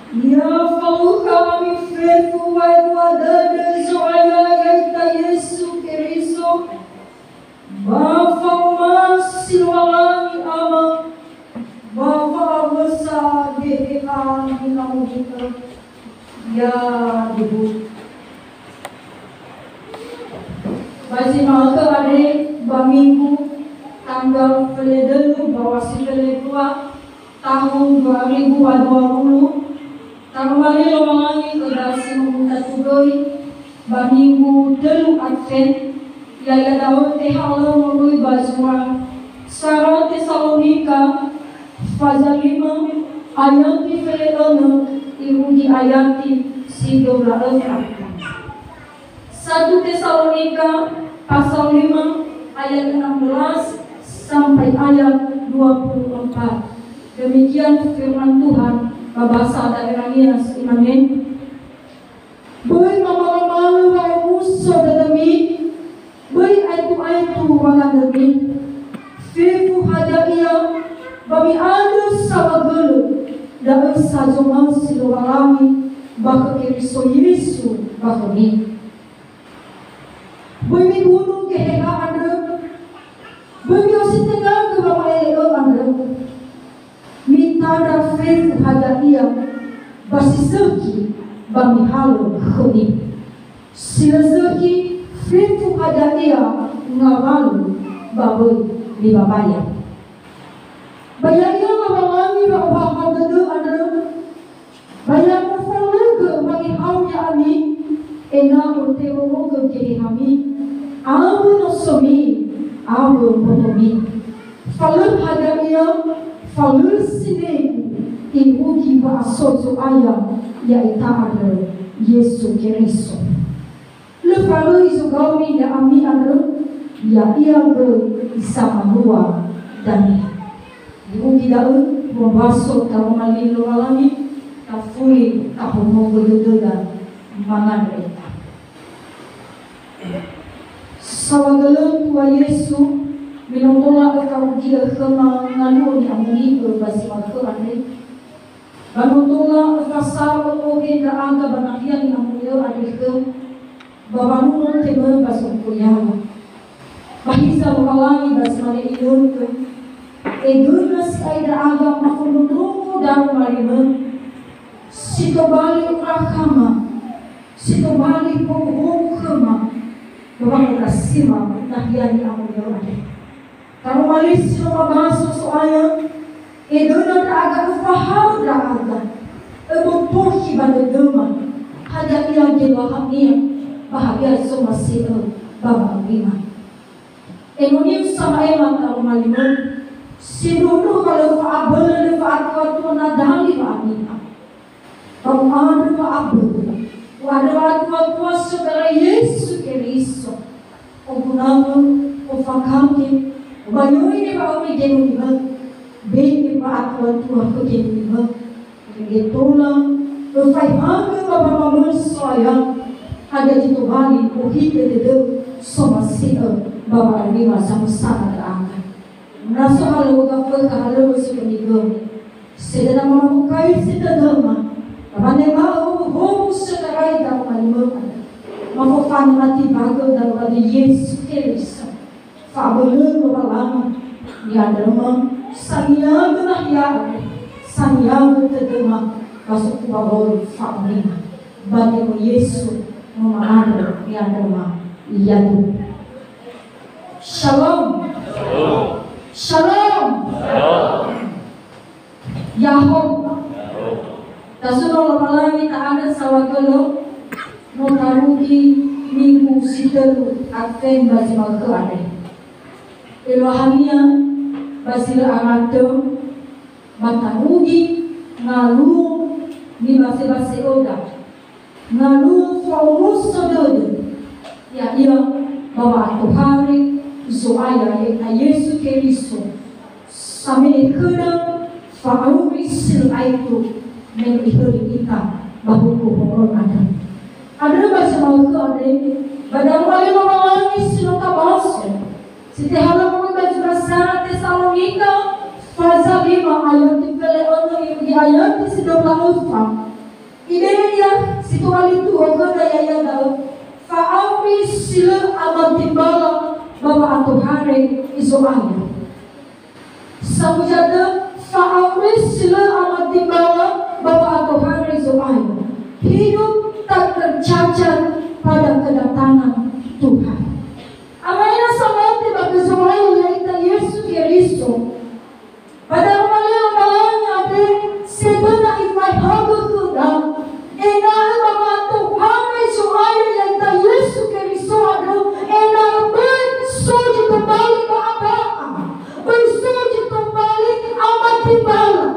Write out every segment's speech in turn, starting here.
Ya falou kami fefu wa wadada zoaya yaita Yesu Keriso. Bafa silwalami ama. Bafa awasa deha hinamudita. Ya dibu. Basi maka ade baminggu tanggal Feledelu bawasi Feledua tahun 2020 Tarumali lomangangi kedasi meminta tugoi baminggu telu Advent yaya daun tehala mengui bazua Sarah Tesalonika Faza 5 ayat di Feledona ibu di ayat di Sidora 1 Tesalonika pasal 5 ayat 16 sampai ayat 24. Demikian firman Tuhan bahasa daerahnya amin. Boy mama-mama wa muso dadami boy aitu wangan demi fifu hadaiya bami adu sawagulu da sajoman silawalami baka Kristo Yesu baka mi boy mi gunung keheha anda boy mi ositenga ke bamaeleo anda mitada fefu hadaiya basi seki bami halo khoni sila seki fefu hadaiya ngavalu baboy di babaya bayaya ngawalami bahwa hadadu anda bayang follow ke bagi haunya ami ena urteo ke kehe hami abu nosomi abu potomi follow hadaiya falul sineku ibu kiba asojo ayam ya itaada Yesu Keriso le falu isogawi ya ami anda ya ia ke isama hua dan ibu tidak membaso tarumalin loralami tafuli tahomo gededa mangan mereka sawagala tua Yesu minontola kau dia kema nganu ni amuni berbasi makau ane banontola fasal oge da angka banakian ni amuni ade ke babanu tema basungkuya bahisa bawalangi basmane ilun ke edurna si aida angka mafununungu daru marima sitobali urakama sitobali pokohomu kema babang kasima nahian ni amuni ade kalau malis semua bahasa soalnya, edona agak faham agak,ebotohi pada dema, hanya yang jelahamnya bahagia semua sih bapa lima. Enonim sama emang kalau malimun, sinunuh kalau faabel le faatwa tu nadali faamina. Kalau ada faabel, ada faatwa segala Yesus Keriso, ogunamun, ofakamke. Bayoi ni ba umi genu ni ba be ni ba atwa tua ko genu ni ba getola o fai hanga ba ba mo soya haga jito bali o hite de soma sina ba ba ni ma sama sana da anga naso halo ga fa ka halo si ni go sedana ma mo kai sita dama ba ne ma o ho se da rai da ma ni mo ma fo fa ni mati ba go da ba de Yesu Keriso fabulun babalama ya drama sanyang na ya sanyang tedema masuk babol famina bagi Yesu memahami ya drama ya tu shalom shalom Yahoo tasuno lapalami taada sawagalo notarugi minggu sitaru Advent bagi malke ade Elohania basila amato matarugi ngalu ni base oda ngalu faulus sododo ya ia bawa Tuhari soaya ya Yesu Keriso sampai kena faulus sil aitu menghuri kita bahuku horon ada bahasa malke ade badang wali mawangi siloka bahasa Setihala mungkin baju besar Tesalonika Faza 5 ayat di Feleono ibu ayat di 24 situali tu oga daya daw faami sila aman timbala baba ato hari isoaya. Samujada faami sila aman timbala baba ato hari isoaya. Hidup tak tercacat pada kedatangan Tuhan. Amaya sama ti bagi isoaya yaitu Yesus Kristo. Pada malam malanya ade sedana ifai hago kuda enal baba Tuhan isoaya yaitu Yesus Kristo ado enal ben soji kembali ke apa? Ben soji kembali amat timbala.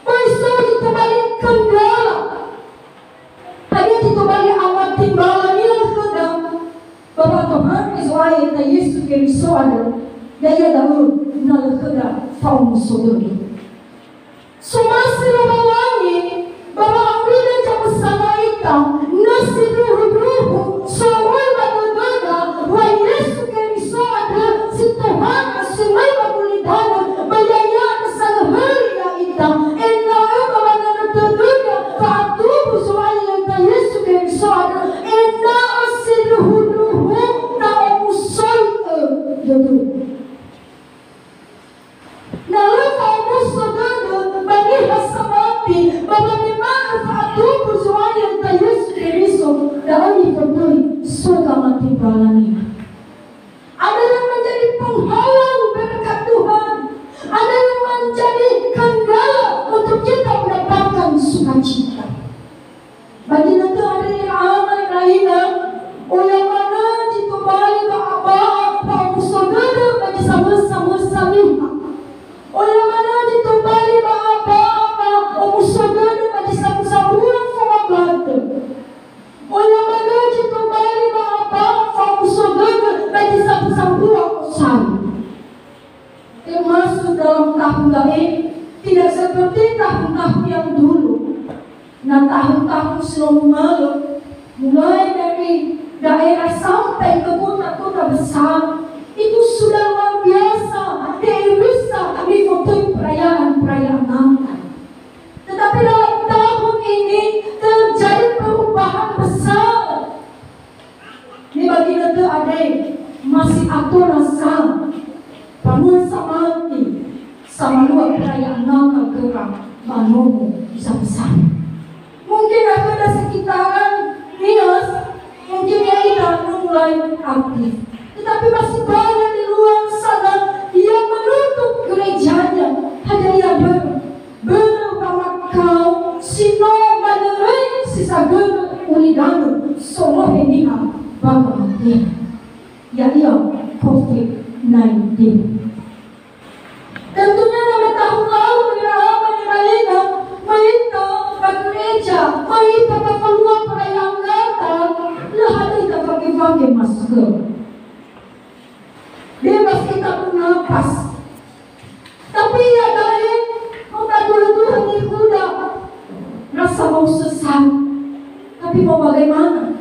Ben soji kembali kenggala. Tadi kembali amat timbala nilang kuda baba Tuhan isoaya yaitu Yesus Kristo ado daya daun nalakada faum sodori. Sumasiro bawangi baba amrina jamasana ita nasiruhu somoy badagada wa Yesu Kristo ada si Tuhan asimay bagulidana bayaya sa hariya ita enna baba nanatuduga faatubu suwaya ita Yesu Kristo ada enna asiruhu na umusoy dodo. Lalu kamu saudara bagi hasamati bagaimana faatubu suwaya ita Yesu Kristo dari peduli surga mati balani. Ada yang menjadi penghalang berkat Tuhan, ada yang menjadi kendala untuk kita mendapatkan sukacita. Bagi nanti ada yang amal lainnya, yang mana dikembali ke apa saudara bagi sama-sama samiha. Yang mana dikembali ke apa saudara bagi sama-sama pemabata. Yang mana dikembali ke apa saudara bagi sama-sama usaha. Termasuk dalam tahun lain tidak seperti tahun-tahun yang dulu. Nah tahun-tahun sebelum lalu, mulai dari daerah sampai ke kota-kota besar, itu sudah luar biasa. Tidak bisa mengikuti perayaan-perayaan Natal. Tetapi dalam tahun ini terjadi perubahan besar. Di bagian itu ada masih aturan sama, bangun mati, sama luar perayaan Natal kerang banomu bisa besar. Mungkin ada sekitaran Nias, mungkin ia mulai aktif. Tetapi masih banyak di luar sana yang menutup gerejanya. Hanya ia berupa kau sino manerai sisa guna ulidanu semua heniha bagaimana ya ia COVID-19. Tentunya dalam tahun lalu mereka gereja, mereka keluar perayaan Natal, lahat kita pakai masker. Bebas kita bernapas. Tapi ya dari kita dulu-dulu ni kuda rasa mau sesat. Tapi mau bagaimana?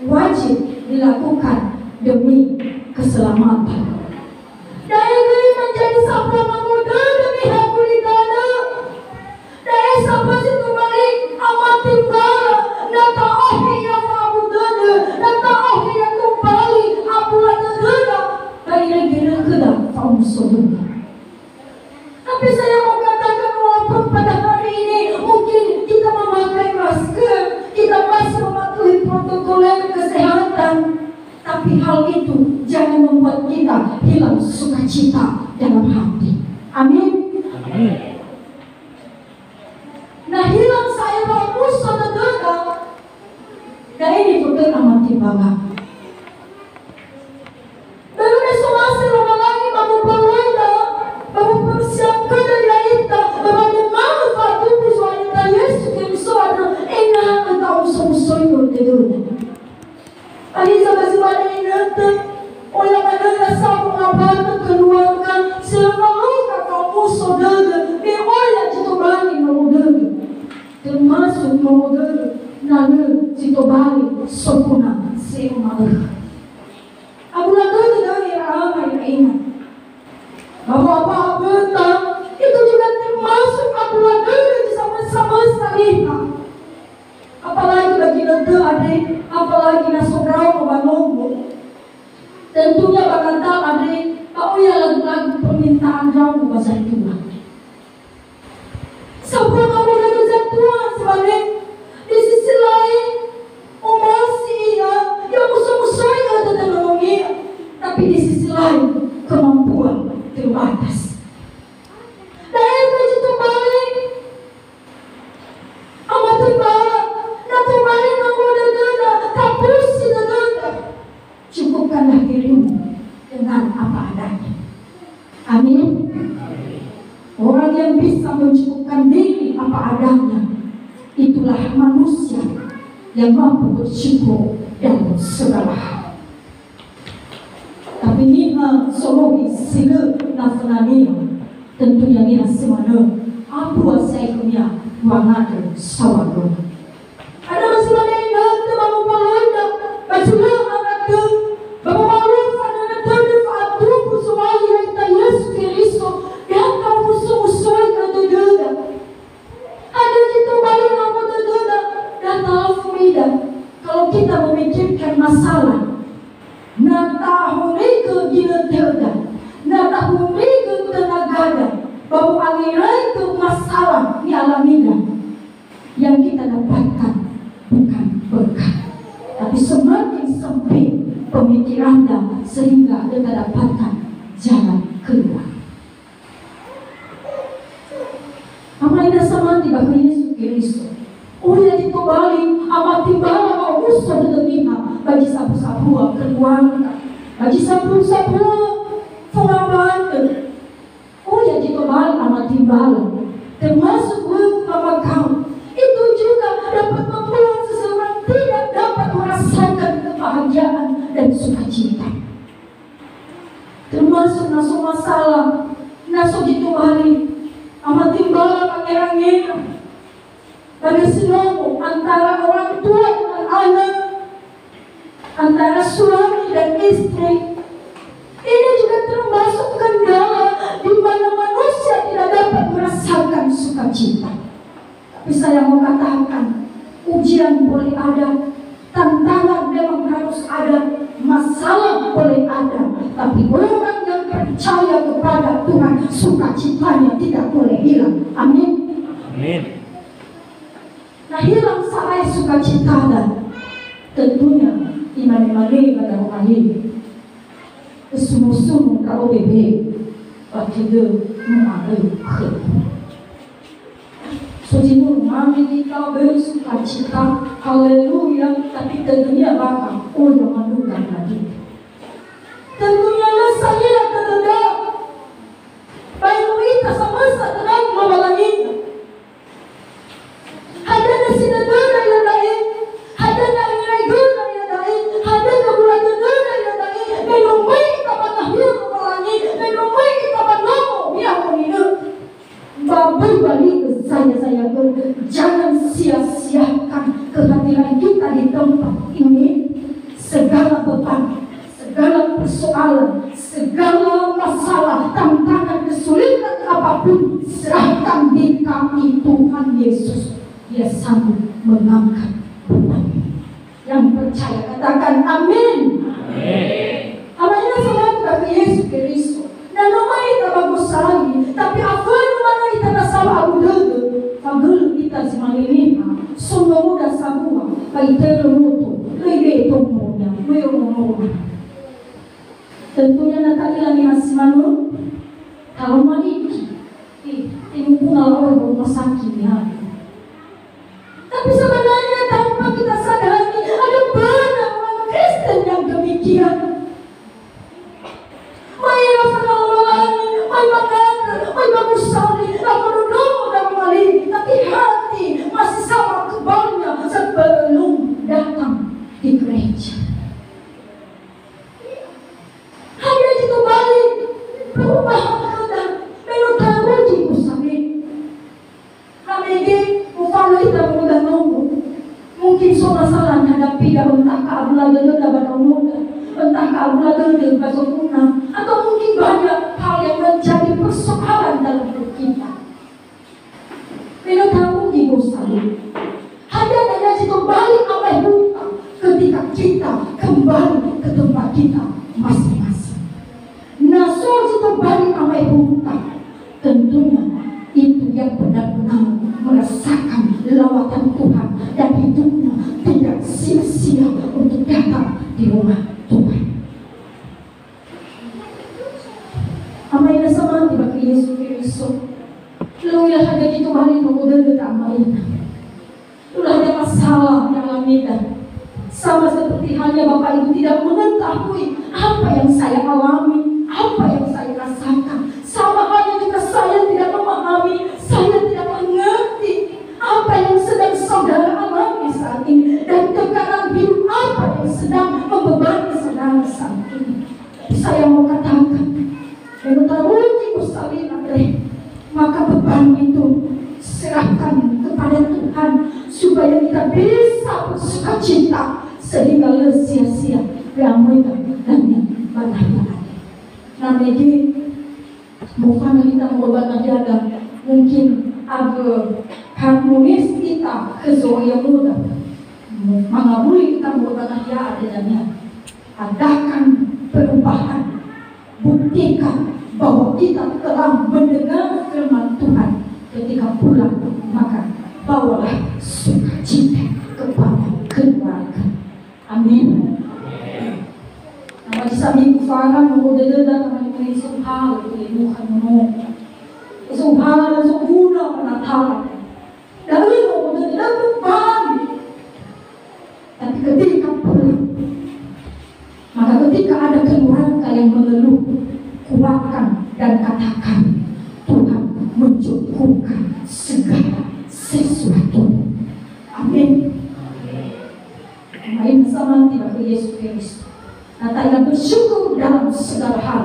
Wajib dilakukan demi keselamatan. Daya geri menjadi sabda muda demi hakulidana. Daya sabda situ balik amat timbala. Nata ohi yang mabudana. Nata ohi yang kembali apulana dana. Daya geri kedang kaum saudara. Tapi saya mau katakan walaupun pada hari ini mungkin kita memakai masker, kita masih mematuhi protokol kesehatan, tapi hal itu jangan membuat kita hilang sukacita dalam hati. Amin. Amin. Nah hilang saya bagus saudara, dan ini betul amat timbangan. Baru resolusi rumah lagi baru berweda, baru persiapkan dari kita, bagaimana fatubu wanita Yesus Kristo ada enak atau sumusoy berdua. Alisa bagaimana ini nanti, orang ada rasa mengabaikan keluarga, selalu kamu saudara, oleh ditobali memudara, termasuk memudara, nalu ditobali sempurna seumur. Abulah itu dari ramai ingat bahwa apa-apa itu juga termasuk abulah itu sama-sama salihah. Apalagi apalagi na sobrang mabanong. Tentunya bakal tahu ada pauya lagu-lagu permintaan kamu bahasa Tuhan. Sabun kamu dari Tuhan sebenarnya di sisi lain masih yang musuh-musuh ada dalam dunia, tapi di sisi lain kemampuan terbatas. Dan yang itu balik, amat terbalik, nak terbalik kamu dada, kapusi dada. Cukupkanlah dirimu dengan apa adanya. Amin. Orang yang bisa mencukupkan diri apa adanya, itulah manusia yang mampu bersyukur dalam segala hal. Tapi ni sologi sila nafanania tentunya ni semana apa saya punya wangan sawago. Ada masalah yang ada baru balanda bajulah anak tu baru malu pada tu atu kusuai kita Yesus Kristus yang kamu musuh-musuh itu ada itu balik kamu dan tahu Frida, kalau kita memikirkan masalah, nak tahu mereka gila terda, nak tahu mereka tenaga, bahwa aliran itu masalah dialaminya, yang kita dapatkan bukan berkat, tapi semakin sempit pemikirannya sehingga kita dapatkan jalan keluar. Apa ini sama tiba Yesus Kristus? Uya dito balik, amat timbala ang uso na damiha, bagi sapu-sapu keluarga, bagi sapu-sapu pengamatan. Uya dito balik, amat timbala, termasuk pemakaman. Itu juga dapat membuat seseorang tidak dapat merasakan kebahagiaan dan sukacita. Termasuk naso masalah, naso dito balik, amat timbala pangerang-ngerang. Pada selama antara orang tua dengan anak, antara suami dan istri, ini juga termasuk kendala di mana manusia tidak dapat merasakan sukacita. Tapi saya mau katakan, ujian boleh ada, tantangan memang harus ada, masalah boleh ada, tapi orang yang percaya kepada Tuhan, sukacitanya tidak boleh hilang. Amin. Amin. Nah, hilang saya sukacita dan tentunya iman-imani pada orang ini kesumu-sumu kau bebe waktu dia mengalami ke sojimu mami kita bersukacita haleluya, tapi tentunya bakal yang menduga lagi tentunya saya terdedah baik kita sama dengan mabalangin. Ada nasi negara yang lain, ada nilai guna yang lain, ada kebulatan guna yang lain. Menumai kita panahir pelangi, menumai kita panomo yang menina. Babu balik saya jangan sia-siakan kehadiran kita di tempat ini. Segala beban, segala persoalan, segala masalah, tantangan, kesulitan apapun, serahkan di kaki Tuhan Yesus. Dia sanggup mengangkat beban. Yang percaya katakan amin. Amin. Amanya salat bagi Yesus Kristus. Dan nomai kita bagus lagi, tapi apa mana kita nasawa abu dulu, pagul kita semalini, semua muda sabua, bagi terlalu lebih tomonya, lebih. Tentunya nanti lagi masih malu, kalau maliki, ini pun orang rumah sakit ya. Tapi sebenarnya tanpa kita sadari ada banyak orang Kristen yang demikian. May rafanawalani, may maganda, may magusali, nakununo ng mali, tapi hati masih sama kebalnya sebelum datang di gereja. Hanya itu balik perubahan keadaan, menutang uji usaha. Namanya ufalo kita muda nunggu. Mungkin so masalah hadapi ya entah keabula dulu dapat muda, entah keabula dulu pasok kuna, atau mungkin banyak hal yang menjadi persoalan dalam hidup kita. Menutang uji usaha. Hanya dengan situ balik apa yang ketika hadapan Tuhan dan hidupnya tidak sia-sia untuk datang di rumah Tuhan. Amay na sama di ba kay Yesu Kristo? Lalu ilah ada gitu hari kemudian kita amain. Lalu ada masalah yang lamida. Sama seperti halnya Bapak Ibu tidak mengetahui apa yang saya alami, apa yang saya rasakan. Sama halnya juga saya tidak memahami, saya tidak mengerti apa yang sedang saudara alami saat ini, dan tekanan hidup apa yang sedang membebani saudara saat ini. Saya mau katakan, Menuruti usaha maka beban itu serahkan kepada Tuhan supaya kita bisa bersuka cita sehingga sia-sia ramai dan banyak. Namanya bukan kita mau berjaga mungkin agak harmonis kita kezoya muda mengabuli kita mau berjaga adanya adakan perubahan, buktikan bahwa kita telah mendengar firman Tuhan. Ketika pulang maka bawalah sukacita kepada keluarga. Amin. Nah, sa minggu farang mengudada naman yung isumhala ito imuhan mo. Isumhala na sumuna manatala. Dahil mengudada beban. Tapi ketika pulang, maka ketika ada keluarga yang mengeluh, kuatkan dan katakan, Tuhan mencukupkan segala sesuatu. Amin. Main sama tidak ke Yesus Kristus. Natanya bersyukur dalam segala hal,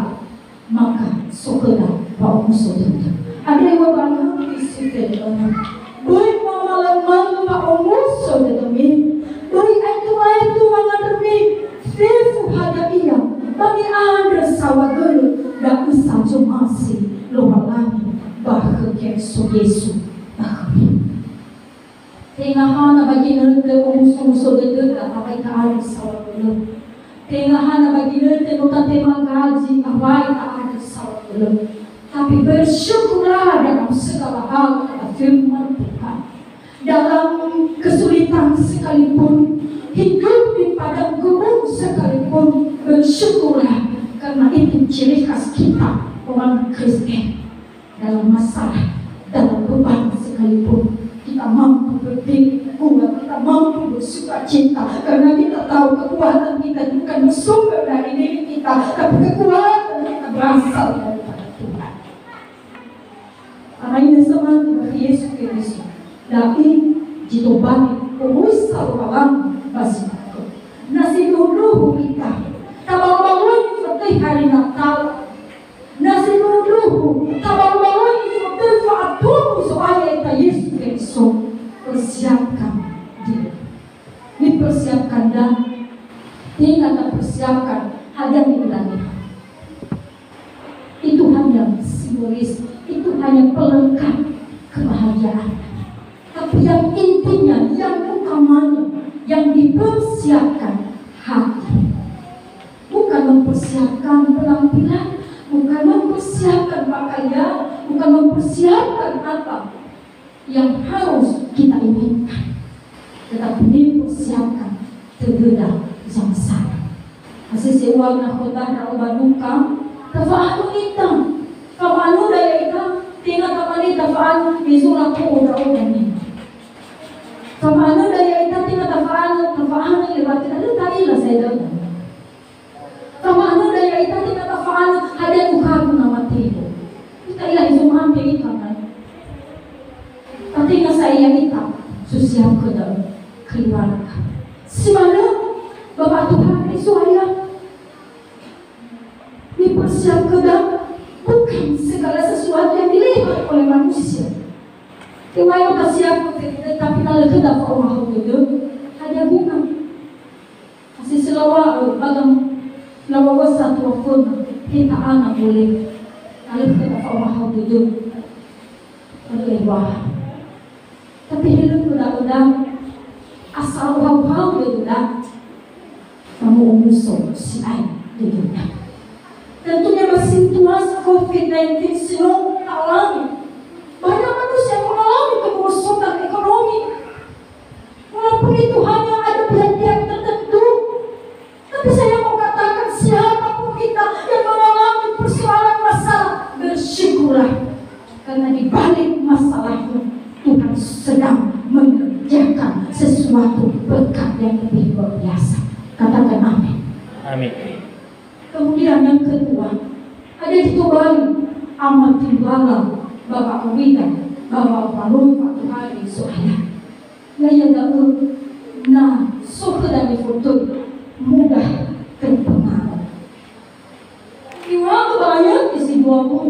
maka syukurlah bahwa saudara. Ada yang banyak isi dalam. Boy mamalang bahwa saudara mi. Boy itu mengadami. Fefu hada iya. Bagi ada sawagulu dan usah jumasi lohalani bahagia Yesus. Tingahan bagi nerde umusung deda awai ka ada sawagulu. Tingahan bagi nerde nutate magaji awai ka ada sawagulu. Tapi bersyukurlah dalam segala hal kepada firman Tuhan. Dalam kesulitan sekalipun, hidup di padang gurun sekalipun, bersyukurlah, karena itu ciri khas kita orang Kristen. Dalam masalah, dalam beban sekalipun, kita mampu berdiri kuat, kita mampu bersuka cita, karena kita tahu kekuatan kita bukan bersumber dari diri kita, tapi kekuatan kita berasal daripada Tuhan. Karena ini sama dengan Yesus Kristus. Tapi jika balik urusan orang masih nasi dulu kita kalau bangun seperti hari Natal, nasi dulu kalau bangun seperti saat dulu soalnya kita Yesus Kristus persiapkan diri, dipersiapkan dan tidak persiapkan hanya di langit. Itu hanya simbolis, itu hanya pelengkap kebahagiaan. Tapi yang intinya, yang utamanya, yang dipersiapkan hati. Bukan mempersiapkan penampilan, bukan mempersiapkan pakaian, bukan mempersiapkan apa yang harus kita inginkan, tetapi dipersiapkan terdedah yang sana. Masih sewa na kota na ubaduka, tafaano kita, kapaano daya ita, tinggal kapali tafaano, isura ko uda-uda niya. Kapaano daya ita, tinggal tafaano, libatin, ano tayo sa ito? Kapaano daya ita, tinggal tafaano, hada ukago na matibo. Ita ila isumampi ita na. Pati nga sa iya ita, susiyam ko daw, keluarga. Si mana? Bapak Tuhan itu ayah dipersiapkan dan bukan segala sesuatu yang dilihat oleh manusia. Kemarin kita siap tapi kalau kita Allah itu hanya bunga. Masih selawa bagam lawa satu pun kita anak boleh kalau kita Allah itu ada wah. Tapi hidup udah asal hal-hal itu dah. Kamu umusul si ay di dunia. Tentunya situasi COVID-19 selalu mengalami. Banyak manusia yang mengalami kemerosotan ekonomi. itu hanya ada pihak-pihak tertentu. Tapi saya mau katakan, siapapun kita yang mengalami persoalan masalah, bersyukurlah. Karena di balik masalahnya, Tuhan sedang mengerjakan sesuatu berkat yang lebih luar biasa. Katakan amin. Amin. Kemudian yang kedua, ada di Bali, amat timbalan Bapak Kewida, Bapak Palung, Pak Tuhari, Sohaya. Yang nah, suka dari foto mudah terpengaruh. Iwan kebanyakan di si dua pun.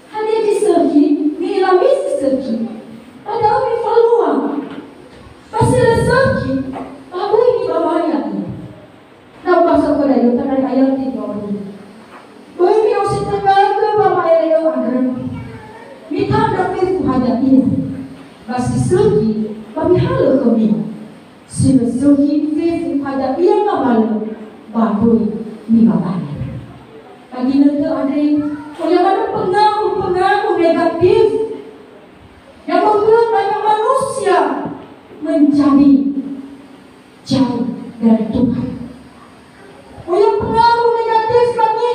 Hadir di sergi, mengalami si sergi. Padahal di peluang. Pasti ada sergi. Aku ini bahaya ni. Nak pasal pada itu tak ada ayat di bawah ini. Boleh mesti tengah ke bawah ayat yang ada. Minta dapat hajat ini. Pasti sergi. Kami halau kami. Sila sergi faith hajat yang ngamal. Bagus ni bahaya. Bagi nanti ada yang ada pengaruh-pengaruh negatif yang membuat banyak manusia menjadi jauh dari Tuhan. Yang pengaruh negatif bagi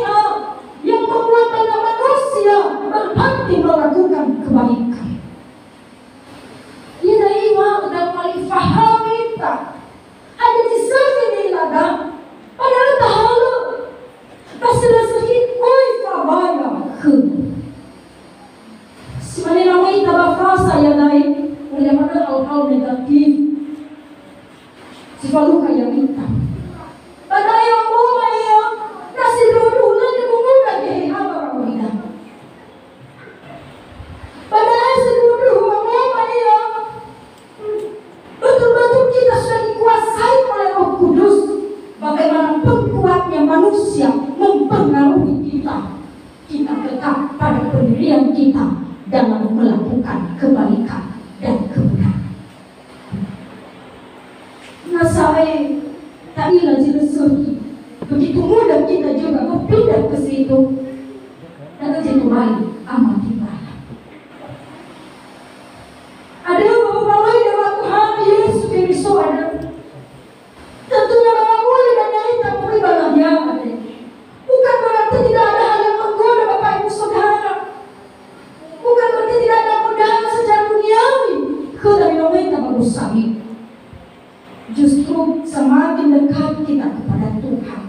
yang membuat banyak manusia berhenti melakukan kebaikan. Ia dari iwa dan paling faham kita. Ada di sini ladang. Padahal tak halu. Pasal sakit, oi kabaya ke. Sebenarnya nama kita berfasa yang lain oleh mana hal-hal negatif. Selalu kaya kita. Pada yang rumah dia nasi dulu nanti mengubah dia apa orang kita. Pada nasi dulu rumah dia betul-betul kita sudah dikuasai oleh Roh Kudus. Bagaimana pengkuatnya manusia mempengaruhi kita. Kita tetap pada pendirian kita dalam melakukan kebaikan dan kebenaran. Nah saya tadilah jelaskan begitu mudah kita juga berpindah ke situ dan itu baik amat ibadah. Ada beberapa lain dalam Tuhan Yesus Kristus ada. Tentunya dalam mulia dan nyata peribadahnya ada. Bukan berarti tidak ada hal yang menggoda Bapak Ibu Saudara. Bukan berarti tidak ada godaan secara duniawi. Dari nomita bagus kami. Justru semakin dekat kita kepada Tuhan,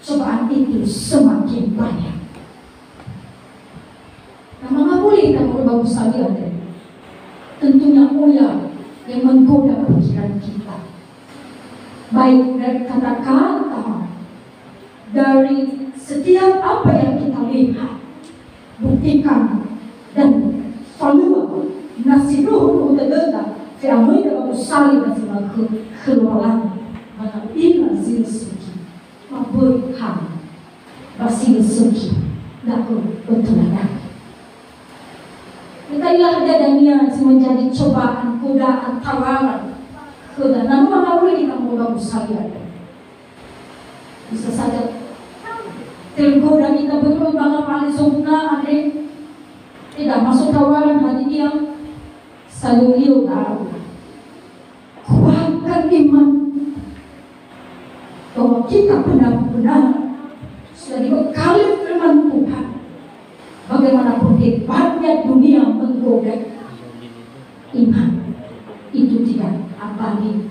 cobaan itu semakin banyak. Nah, mengapa kita mau bagus kami ada? Tentunya ular yang menggoda pikiran kita. Baik dari kata-kata, dari setiap apa yang kita lihat, buktikan dan follow nasi roh untuk dengar. Saya mau dapat usali nasi makan keluaran, mana ina zilsuki, mabur ham, basil suki, laku betul ada. Kekailah dadanya menjadi cobaan, godaan, tawaran. Sudah, namun mana boleh kita mau bagus saya. Bisa saja tergoda kita betul banget paling sempurna ada tidak masuk tawaran hati dia selalu liu tahu. Kuatkan iman bahwa kita benar-benar sudah dibekali firman Tuhan. Bagaimanapun hebatnya dunia menggoda iman itu tidak abadi.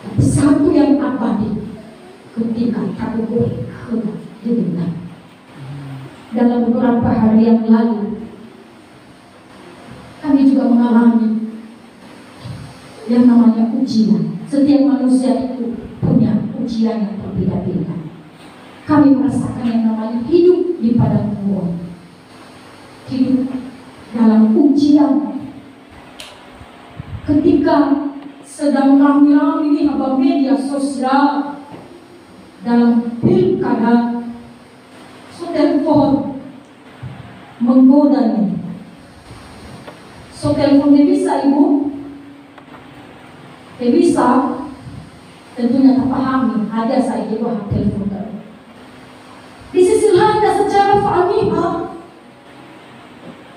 Tapi satu yang abadi ketika kategori kena didengar. Dalam beberapa hari yang lalu kami juga mengalami yang namanya ujian. Setiap manusia itu punya ujian yang berbeda-beda. Kami merasakan yang namanya hidup di padang gurun. Hidup dalam ujian. Ketika sedang ramai-ramai di media sosial dalam pilkada, telepon menggoda nih. So telepon dia bisa ibu, dia bisa, tentunya tak pahami. Ada saya juga telepon dia. Di sisi lain secara fahami,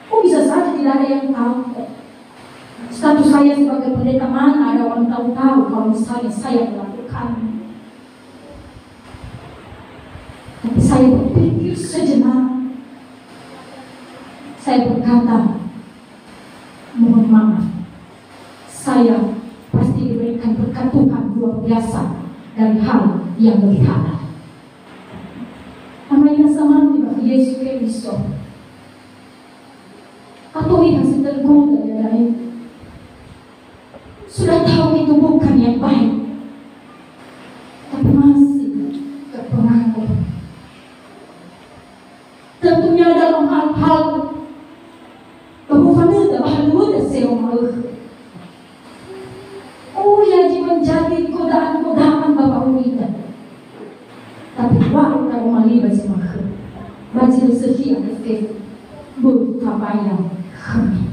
kok bisa saja tidak ada yang tahu status saya sebagai pendeta mana ada orang tahu-tahu kalau misalnya saya melakukan. Tapi saya berpikir sejenak. Saya berkata, mohon maaf, saya pasti diberikan berkat Tuhan luar biasa dari hal yang berhala. Namanya sama bagi Yesus Kristus. Atau yang sederhana dari sudah tahu itu bukan yang baik, tapi masih terpengaruh. Tentunya dalam hal-hal kebufannya bahagia seorang. Oh ya, menjadi godaan-godaan Bapak Wida. Tapi wah kalau mali bagi makhluk, bagi sekian efek bertabayang kami.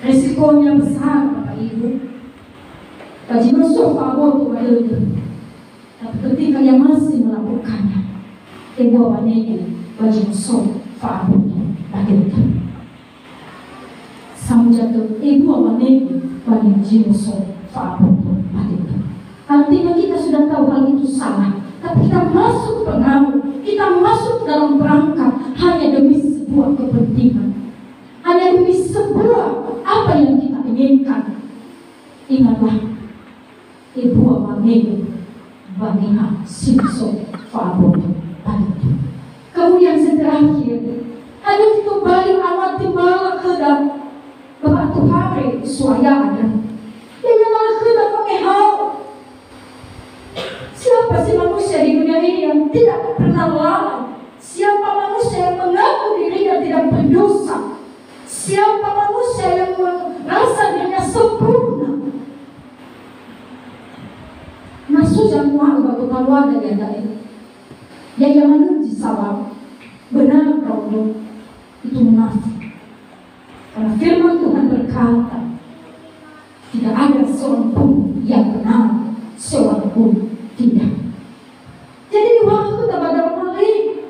Resikonya besar Bapak Ibu. Bagi masuk favor kepada itu. Tapi ketika yang masih melakukannya, Ibu wanita bagi masuk favor bagi itu. Sama jatuh Ibu wanita bagi masuk favor bagi itu. Artinya kita sudah tahu hal itu salah, tapi kita masuk pengaruh, kita masuk dalam perangkap hanya demi sebuah kepentingan, hanya demi sebuah apa yang kita inginkan. Ingatlah, Ibu wanita bagi simpson favor bagi. Kemudian terakhir, ada itu balik amat timbal kedap Bapak Tuhari suaya ada. Dia malah kedap pakai hal. Siapa sih manusia di dunia ini yang tidak pernah lalai? Siapa manusia yang mengaku dirinya tidak berdosa? Siapa manusia yang merasa dirinya sempurna? Masuk yang mahu bagi keluarga yang lain. Yang menuju salam benar kalau itu munafik. Karena firman Tuhan berkata, tidak ada seorang pun yang benar, seorang pun tidak. Jadi waktu pada mulai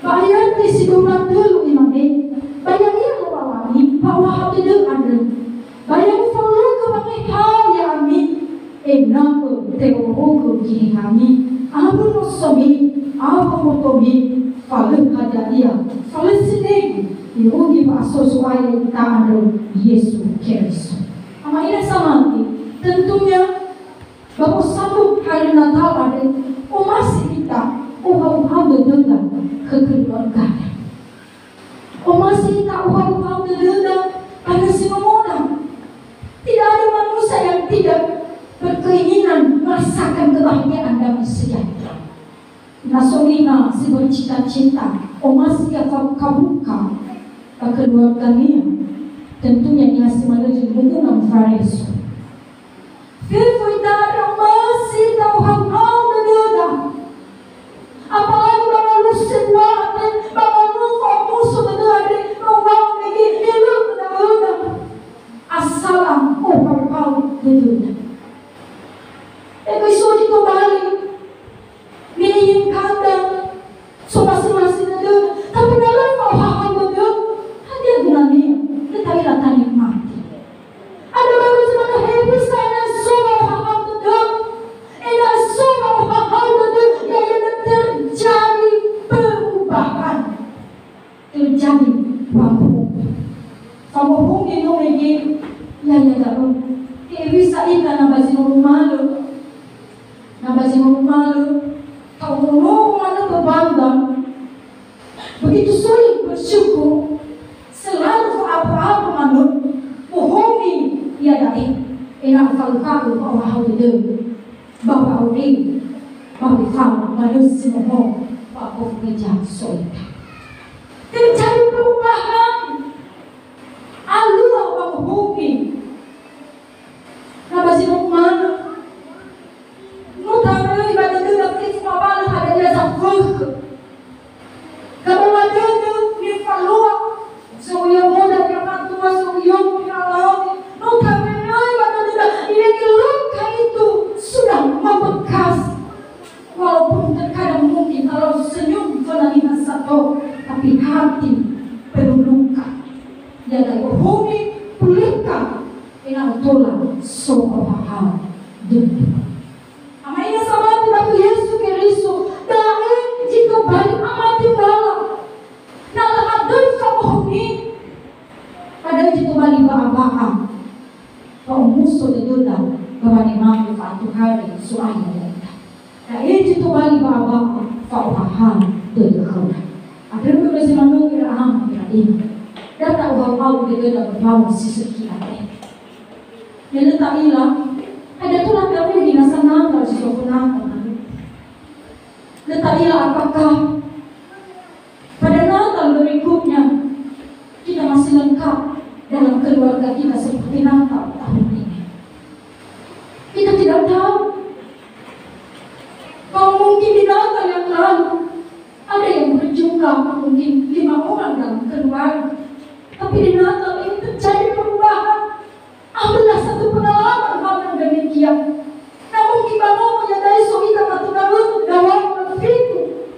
bayar di sidoman dulu imamnya, bayar yang lawani, bahwa hati dia ada, bayar follow ke pakai hal yang amin, nama teologi kini kami, amun musomi, apa motomi, falu hadiah, falu sini, diugi paso suai kita ada Yesus Kristus. Ama ini sama tentunya. Bahwa satu hari Natal ada, masih kita, hal dendam kekeluargaan. Masih kita, hal dendam pada semua orang. Tidak ada manusia yang tidak berkeinginan merasakan kebahagiaan dan sejahtera. Nasolina si bercita-cita, masih kita kabuka kekeluargaannya. Tentunya dia si menuju hubungan Yesus. Kita masih tahu hal-hal berbeda. Apalagi bahwa lu semua bahwa lu fokus sebenarnya bahwa begini lu berbeda. Assalam hal-hal berbeda. Episode itu balik menginginkan dan masing-masing berbeda. Tapi dalam hal-hal berbeda ada gunanya. Kita lihat nikmati. Ada baru sebenarnya habis karena semua hal-hal betul. Ada semua hal-hal betul yang terjadi perubahan. Terjadi wabuk. Kamu mungkin lagi ya tahu. Bisa ikan nabasi malu. Nabasi malu. Kamu malu berbangga. Begitu sulit bersyukur. Selalu apa-apa malu. Bohongi ia dari enak kalau kamu bawa hal bawa orang bawa kamu manusia mau bawa kerja solid. Terjadi perubahan. Allah bohongi. Nabasi mana? Nutara ibadah dia kita malah ada dia safuk. Kalau ada ni falua so yang muda yang tua so yang kalau itu sudah membekas. Walaupun terkadang mungkin kalau senyum pernah satu, tapi hati penuh tola so bahal dunia. Amainya sama tu Yesus Kristo dahil jika balik amati bala nala adoy kabohongi ada jika balik ba-abaan paumuso de dola kawani mampu fatu hari suaya data dahil jika balik ba-abaan pauhahan doy kahula ada pun masih manung kira aham kira ini data uhau de dola berbawa sisuki ate nila taila ada tulang kami di nasangan kalau sesuatu Letailah apakah pada Natal berikutnya kita masih lengkap dalam keluarga kita seperti Natal tahun ini. Kita tidak tahu. Kalau mungkin di Natal yang lalu ada yang berjumlah mungkin 5 orang dalam keluarga, tapi di Natal ini terjadi perubahan. Ambillah satu pengalaman hal yang demikian. Nah mungkin bangun yang dari sohika atau dalam dalam itu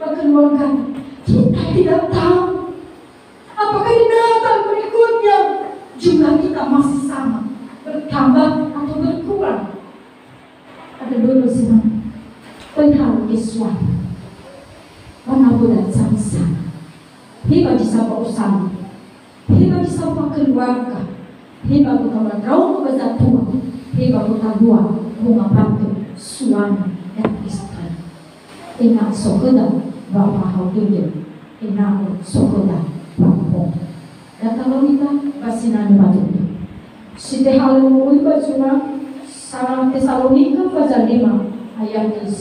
keluarga kita tidak tahu apakah di Natal berikutnya jumlah kita masih sama, bertambah atau berkurang. Ada dulu semua penghal Yesus mana boleh sama-sama hiba di sapa usama hiba di sapa keluarga hiba kita berdrau bersatu hiba kita dua bunga bantu suami dan istri. Enak sokoda bawa hau dunia, enak sokoda bawa. Dan kalau kita basinan batu, setiap hal yang kita cuma sarang Tesalonika pasal 5 ayat 10.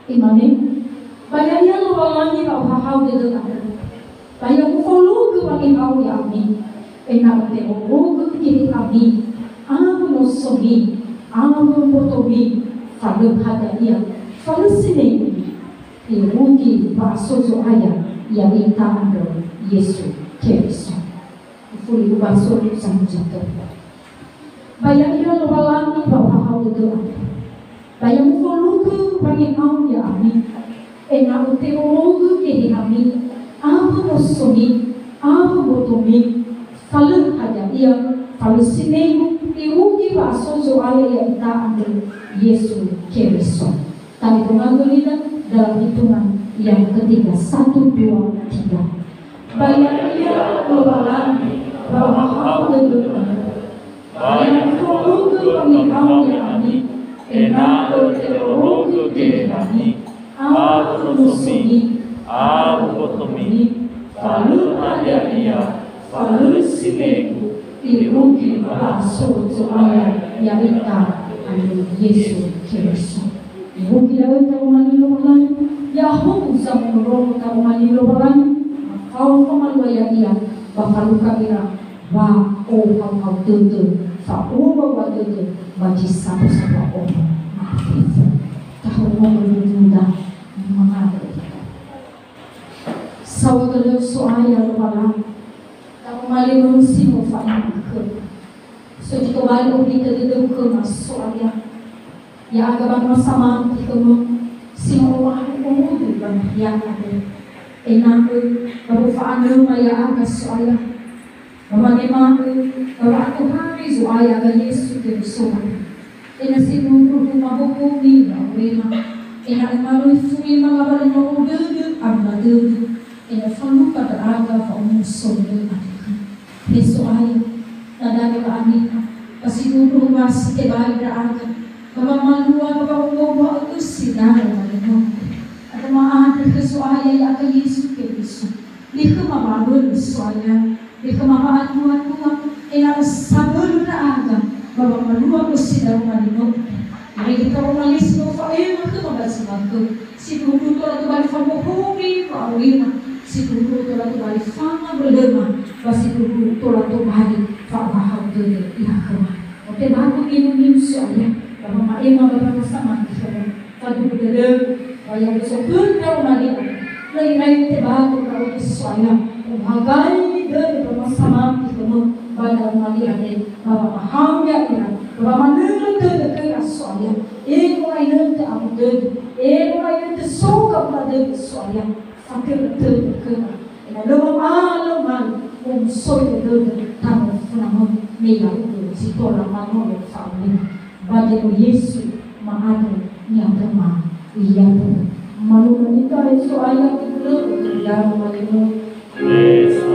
Imani, bayarnya lawangi bawa hau dunia. Bayar follow ke wangi hau yami, enak teologi kiri kami, anu nosomi, anu potomi, falu hadaia. Falusine irugi basozo aya ya itando Yesu Kristo. Fuli baso sang jatuh. Bayang ira lobalangi bawa hau doa. Bayang foluku bagi hau ya amin. Ena teologi kiri kami. Abu nosomi, abu botomi. Falu hada ia falusine irugi basozo aya ya itando Yesu Kristo. Kami pengambilan dalam hitungan yang ketiga 1, 2, 3. Bayar ia lobalan bahwa hau leluhur. Bayar teologi kami hau yang kami. Enak teologi kiri kami. Abu nusumi, abu botomi. Falu ada ia, falu sineku. Irugi bahaso soaya yang kita anu Yesu Kristo. Ibu kita tahu manilo balan, Yahoo usah menurut tahu manilo balan, kau pemalu ya dia, bakal luka kira, wah kau tuntun, bawa tuntun, bagi sama-sama afif, tahu mau bertunda mengalir. Sawa kalau soaya balan, tahu manilo si mau faham ke, so jika balik kita duduk ke soaya. Ya agak bersama kita semua orang umum yang ada. Enak berufaan rumah ya agak soalnya. Bagaimana waktu hari soalnya agak Yesus Kristus. Enak si nunggu rumah hukum ni bagaimana. Enak malu suri mengabari mau duduk abad duduk. Enak falu pada agak faum soalnya. Soalnya ada kami pasti nunggu rumah setiap hari agak. Bapa malua bapa umum itu sidang malino. Ada maaf kesuaya ya ke Yesus Kristus. Di kemampuan kesuaya, di kemampuan Tuhan, enak sabar ada. Bapa malua sidang malino. Jadi kita mengalis doa itu membahas waktu. Si guru tu lagi balik famo hobi kawina. Si guru tu lagi balik fama berlema. Si guru tu lagi balik fama hadir iakah. Oke baru ini soalnya. Kalau mak emang bapak bersama kita, kalau kita bayar besok pun kalau lagi, lain tebak kalau sesuatu, bagai dia bersama kita bayar lagi ada bapak paham ya kita, bapak mana tu sesuatu, orang itu apa orang itu suka pada sesuatu, fakir tu kita, kalau bapak malam soy itu tamu namun niya ito si Tora Manolo sa amin. Bagi mo Yesu maato niya drama iyato. Manuman ito ay so ayat ito. Iyato malino. Yesu